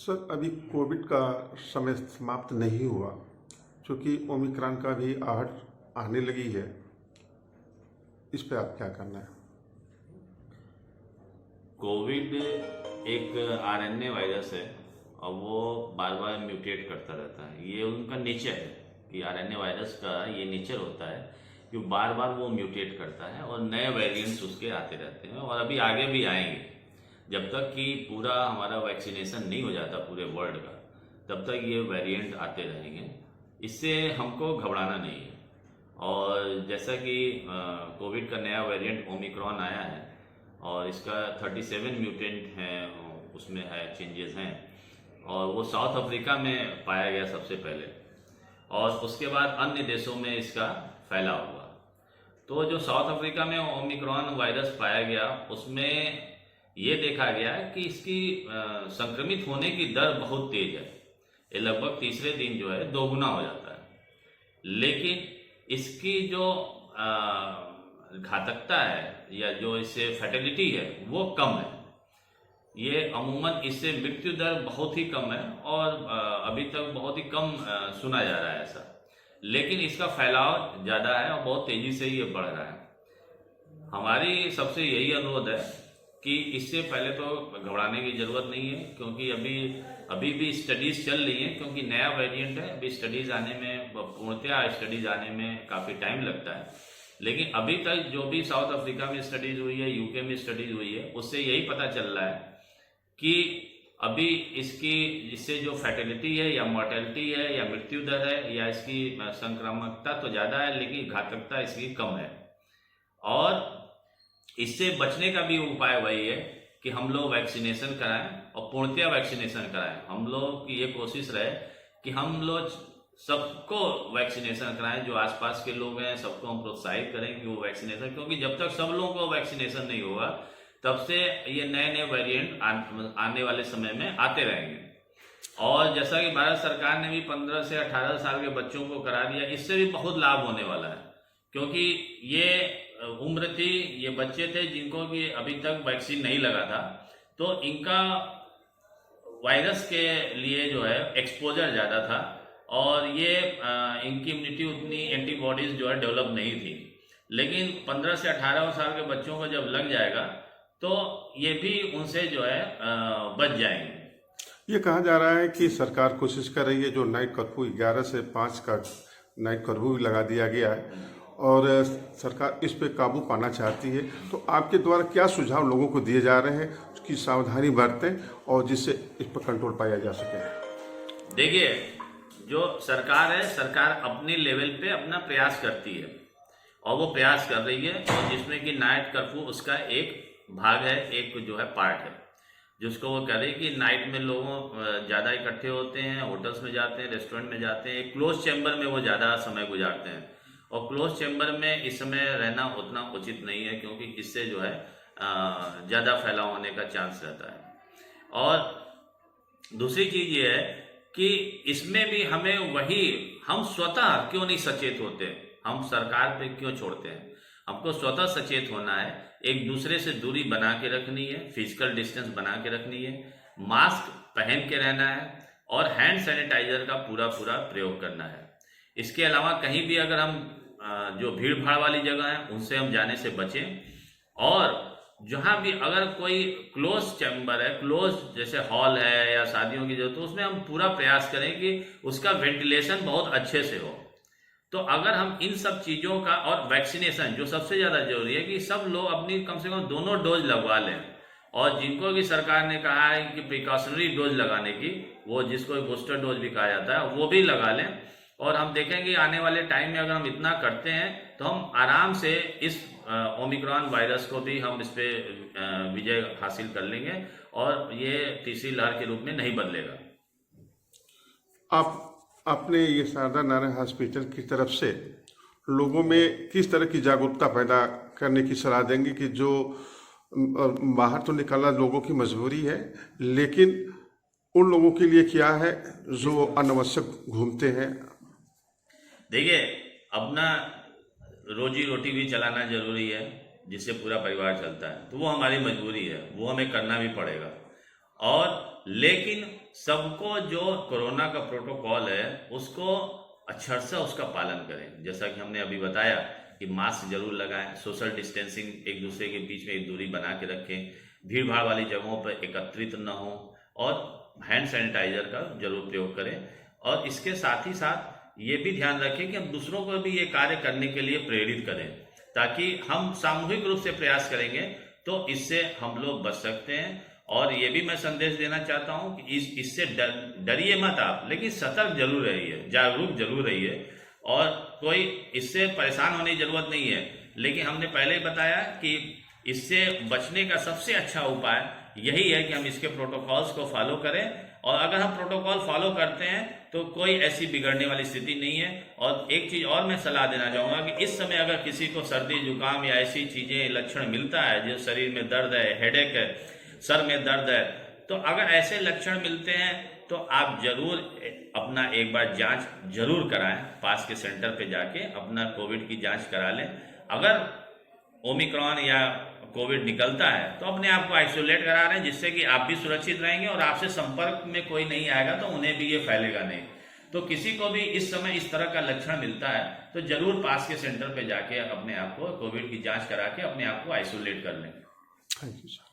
Sir, अभी Covid का समय समाप्त नहीं हुआ, क्योंकि ओमिक्रॉन का भी आहट आने लगी है। इस पे आप क्या करना है? कोविड एक आरएनए वायरस है और वो बार बार म्यूटेट करता रहता है। ये उनका नेचर है कि आरएनए वायरस का ये नेचर होता है कि बार बार वो म्यूटेट करता है और नए वेरिएंट्स उसके आते रहते हैं और अभी आगे भी आएंगे। जब तक कि पूरा हमारा वैक्सीनेशन नहीं हो जाता पूरे वर्ल्ड का, तब तक ये वेरिएंट आते रहेंगे। इससे हमको घबराना नहीं है। और जैसा कि कोविड का नया वेरिएंट ओमिक्रॉन आया है और इसका 37 म्यूटेंट हैं, उसमें है चेंजेस हैं और वो साउथ अफ्रीका में पाया गया सबसे पहले और उसके बाद अन्य देशों में इसका फैलाव हुआ। तो जो साउथ अफ्रीका में ओमिक्रॉन वायरस पाया गया उसमें ये देखा गया कि इसकी संक्रमित होने की दर बहुत तेज है। ये लगभग तीसरे दिन जो है दोगुना हो जाता है। लेकिन इसकी जो घातकता है या जो इससे फैटेलिटी है वो कम है। ये अमूमन इससे मृत्यु दर बहुत ही कम है और अभी तक बहुत ही कम सुना जा रहा है ऐसा। लेकिन इसका फैलाव ज़्यादा है और बहुत तेज़ी से ये बढ़ रहा है। हमारी सबसे यही अनुरोध है कि इससे पहले तो घबराने की ज़रूरत नहीं है, क्योंकि अभी भी स्टडीज़ चल रही हैं, क्योंकि नया वेरिएंट है। अभी स्टडीज़ आने में, पूर्णतया स्टडीज़ आने में काफ़ी टाइम लगता है। लेकिन अभी तक जो भी साउथ अफ्रीका में स्टडीज़ हुई है, यूके में स्टडीज़ हुई है, उससे यही पता चल रहा है कि अभी इससे जो फैटेलिटी है या मोर्टेलिटी है या मृत्यु दर है या इसकी संक्रामकता तो ज़्यादा है, लेकिन घातकता इसकी कम है। और इससे बचने का भी उपाय वही है कि हम लोग वैक्सीनेशन कराएं और पूर्णतया वैक्सीनेशन कराएं। हम लोग की ये कोशिश रहे कि हम लोग सबको वैक्सीनेशन कराएं। जो आसपास के लोग हैं सबको हम प्रोत्साहित करें कि वो वैक्सीनेशन, क्योंकि जब तक सब लोगों को वैक्सीनेशन नहीं होगा तब से ये नए नए वेरिएंट आने वाले समय में आते रहेंगे। और जैसा कि भारत सरकार ने भी 15 से 18 साल के बच्चों को करा दिया, इससे भी बहुत लाभ होने वाला है, क्योंकि ये उम्र थी, ये बच्चे थे जिनको कि अभी तक वैक्सीन नहीं लगा था, तो इनका वायरस के लिए जो है एक्सपोजर ज़्यादा था और ये इनकी इम्यूनिटी उतनी एंटीबॉडीज जो है डेवलप नहीं थी। लेकिन 15 से 18 साल के बच्चों को जब लग जाएगा तो ये भी उनसे जो है बच जाएंगे। ये कहा जा रहा है कि सरकार कोशिश कर रही है, जो नाइट कर्फ्यू 11 से 5 का नाइट कर्फ्यू लगा दिया गया है और सरकार इस पे काबू पाना चाहती है। तो आपके द्वारा क्या सुझाव लोगों को दिए जा रहे हैं कि सावधानी बरतें और जिससे इस पर कंट्रोल पाया जा सके? देखिए, जो सरकार है, सरकार अपने लेवल पे अपना प्रयास करती है और वो प्रयास कर रही है, और जिसमें कि नाइट कर्फ्यू उसका एक भाग है, एक जो है पार्ट है, जिसको वो कह रही है कि नाइट में लोगों ज़्यादा इकट्ठे होते हैं, होटल्स में जाते हैं, रेस्टोरेंट में जाते हैं, क्लोज चैम्बर में वो ज़्यादा समय गुजारते हैं और क्लोज चैम्बर में इस समय रहना उतना उचित नहीं है, क्योंकि इससे जो है ज़्यादा फैलाव होने का चांस रहता है। और दूसरी चीज़ ये है कि इसमें भी हम स्वतः क्यों नहीं सचेत होते, हम सरकार पे क्यों छोड़ते हैं? हमको स्वतः सचेत होना है, एक दूसरे से दूरी बना के रखनी है, फिजिकल डिस्टेंस बना के रखनी है, मास्क पहन के रहना है और हैंड सैनिटाइजर का पूरा प्रयोग करना है। इसके अलावा कहीं भी अगर हम जो भीड़ भाड़ वाली जगह है उनसे हम जाने से बचें, और जहाँ भी अगर कोई क्लोज चैम्बर है, क्लोज जैसे हॉल है या शादियों की जगह, तो उसमें हम पूरा प्रयास करें कि उसका वेंटिलेशन बहुत अच्छे से हो। तो अगर हम इन सब चीज़ों का, और वैक्सीनेशन जो सबसे ज़्यादा जरूरी है कि सब लोग अपनी कम से कम दोनों डोज लगवा लें, और जिनको भी सरकार ने कहा है कि प्रिकॉशनरी डोज लगाने की, वो जिसको बूस्टर डोज भी कहा जाता है, वो भी लगा लें। और हम देखेंगे आने वाले टाइम में अगर हम इतना करते हैं तो हम आराम से इस ओमिक्रॉन वायरस को भी हम इस पे विजय हासिल कर लेंगे और ये तीसरी लहर के रूप में नहीं बदलेगा। आपने ये शारदा नारायण हॉस्पिटल की तरफ से लोगों में किस तरह की जागरूकता पैदा करने की सलाह देंगे कि जो बाहर तो निकलना लोगों की मजबूरी है, लेकिन उन लोगों के लिए क्या है जो अनावश्यक घूमते हैं? देखिए, अपना रोजी रोटी भी चलाना जरूरी है, जिससे पूरा परिवार चलता है, तो वो हमारी मजबूरी है, वो हमें करना भी पड़ेगा। और लेकिन सबको जो कोरोना का प्रोटोकॉल है उसको अक्षर से उसका पालन करें। जैसा कि हमने अभी बताया कि मास्क जरूर लगाएं, सोशल डिस्टेंसिंग एक दूसरे के बीच में एक दूरी बना के रखें, भीड़ भाड़ वाली जगहों पर एकत्रित न हो और हैंड सैनिटाइजर का जरूर प्रयोग करें। और इसके साथ ही साथ ये भी ध्यान रखें कि हम दूसरों को भी ये कार्य करने के लिए प्रेरित करें, ताकि हम सामूहिक रूप से प्रयास करेंगे तो इससे हम लोग बच सकते हैं। और ये भी मैं संदेश देना चाहता हूँ कि इससे डरिए मत आप, लेकिन सतर्क जरूर रहिए, जागरूक जरूर रहिए। और कोई इससे परेशान होने की जरूरत नहीं है, लेकिन हमने पहले ही बताया कि इससे बचने का सबसे अच्छा उपाय यही है कि हम इसके प्रोटोकॉल्स को फॉलो करें। और अगर हम प्रोटोकॉल फॉलो करते हैं तो कोई ऐसी बिगड़ने वाली स्थिति नहीं है। और एक चीज और मैं सलाह देना चाहूंगा कि इस समय अगर किसी को सर्दी जुकाम या ऐसी चीजें लक्षण मिलता है, जो शरीर में दर्द है, हेडेक है, सर में दर्द है, तो अगर ऐसे लक्षण मिलते हैं तो आप जरूर अपना एक बार जांच जरूर कराएं, पास के सेंटर पे जाके अपना कोविड की जांच करा लें। अगर ओमिक्रॉन या कोविड निकलता है तो अपने आप को आइसोलेट करा रहे हैं, जिससे कि आप भी सुरक्षित रहेंगे और आपसे संपर्क में कोई नहीं आएगा तो उन्हें भी ये फैलेगा नहीं। तो किसी को भी इस समय इस तरह का लक्षण मिलता है तो जरूर पास के सेंटर पे जाके अपने आप को कोविड की जांच करा के अपने आप को आइसोलेट कर लें। Thank you sir.